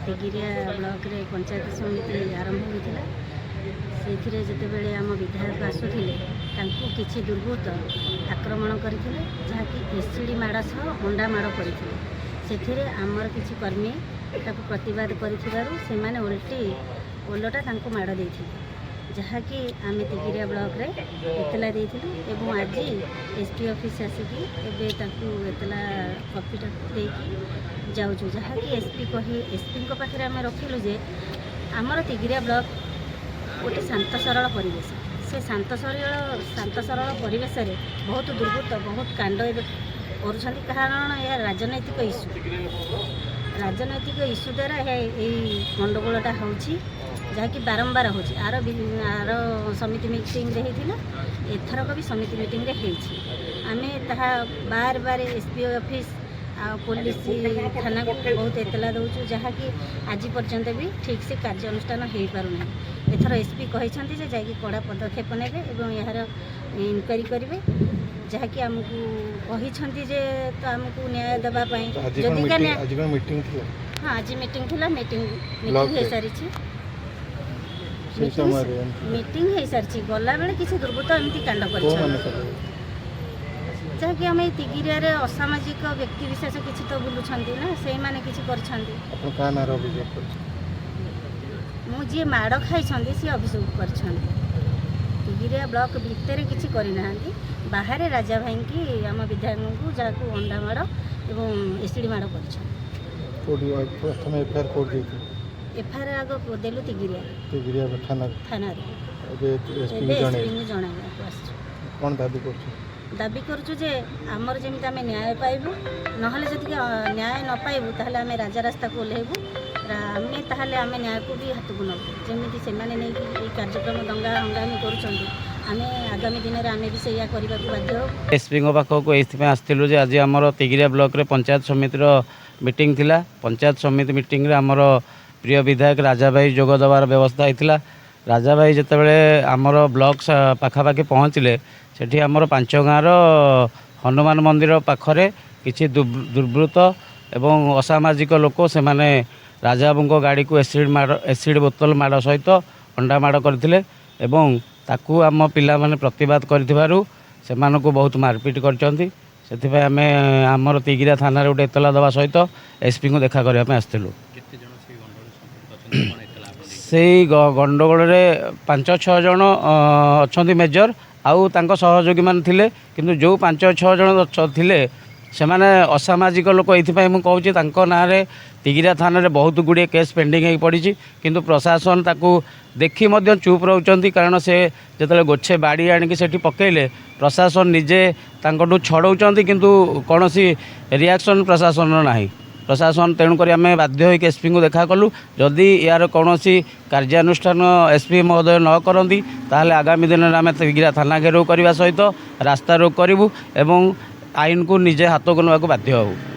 Tigiria block रे पंचायत समिति आरंभ होता से जितेबले आम विधायक आसुले किसी दुर्बृत्त आक्रमण करते जहाँकि एसिड माड़ सह अंडा माड़ करते आमर किसी कर्मी प्रतिवाद कर उल्टी ओलटा माड़ देते जहाँकि आम तिगिरिया ब्लॉक रे एतला देथिलु आज एसपी ऑफिस आसिकी एतला कॉपीटा देकी जाऊँ जहाँकि एसपी पाखे आम रखिलु जे आमर तिगिरिया ब्लॉक गोटे शांत सरल परिवेश से शांत सरल परिवेश रे बहुत दुर्बृत्त बहुत कांड कर कारण यह राजनैतिक इश्यू द्वारा यही गंडगोलटा होची जहाँकि बारंबार हो आर समिति मीटिंग रे होता एथरक भी समिति मीटिंग रे आम बार बार एसपी ऑफिस आ पुलिस थाना को बहुत एतला दौचु जहाँकि आज पर्यंत भी ठीक से कार्यानुष्ठान हो पारना एथर एसपी कहते जे जाकि कड़ा पदक्षेप नेबे एवं यार इनक्वारी करेंगे जहाँकि आमको कहते जे तो आमको न्याय देवाई हाँ आज मीटिंग थी मीटिंग हो सारी मीटिंग हो सारी गला बेले किसी दुर्बृत्त एमती कांड कर जहाँकि आम तिगिरिया असामाजिक व्यक्ति विशेष किसी तो बुलूं ना से मैंने किसी मुझे माड़ खाई सी अभियोग कर तिगिरिया ब्लॉक भितर किसी करना बाहर राजा भाई की आम विधायक को जहाँ अंडा माड़ एवं एसिड माड़ एफआईआर आग देलु तिगिरिया थाना दाबी करुँ जे आमर जमी आम न्याय पाइबू ना जदि न्याय न पाइबू ताहले आम राजा रास्ता को ओह्लैबू आम ताहले आम न्याय को भी हाथ को नबू जमी से नहीं कार्यक्रम दंगा हंगामी करें आगामी दिन में आम भी से करने को बाध्य एसपी पाखक ये आसलु जे आज आम तिगिरिया ब्लॉक रे पंचायत समितिर मीटिंग थिला पंचायत समिति मीटिंग रे आमर प्रिय विधायक राजा भाई जोग देवार व्यवस्था होता राजा भाई जितेबाला आमर ब्लॉक पाखापाखि पहुँचले सेठी आमर पांच गाँव हनुमान मंदिर पाखरे किसी दुर्बृत्त एवं असामाजिक लोक से माने राजा बाबू गाड़ी को एसिड बोतल माड़ सहित अंडा माड़ करथिले एवं ताकू आम पिला माने प्रतिवाद करथिबारु सेमानकु बहुत मारपीट करचंती सेथिबाय आमे आमर तिगिरिया थाना रे गोटे एतला दवा सहित एसपी को देखा करबा आसथिलु से गंडगोल रे 5-6 जन अच्छा मेजर आउ तांको सहयोगी मान थिले किंतु जो 5-6 जन थिले से माने असामाजिक लोक ये मुझे कहूँ तांको ना रे तिगिरिया थाना रे बहुत गुड़े केस पेंडिंग हो पड़ी किंतु प्रशासन ताकू देखी मध्य चुप रोचंती कारण से जिते गोछे बाड़ी आणिकी सेठी पकेले प्रशासन निजे तांकोटू छड़ौचंती किंतु कौन सी रिएक्शन प्रशासन नाही प्रशासन तेणुक आम बाध्य होकर एसपी को देखा कलु जदि यार कौन कार्यानुष्ठान एसपी महोदय न करती ताहले आगामी दिन में आम तिगिरिया थाना घेराव करने सहित रास्ता रोक करूँ एवं आईन को निजे हाथ को नवा बाध्य हूँ।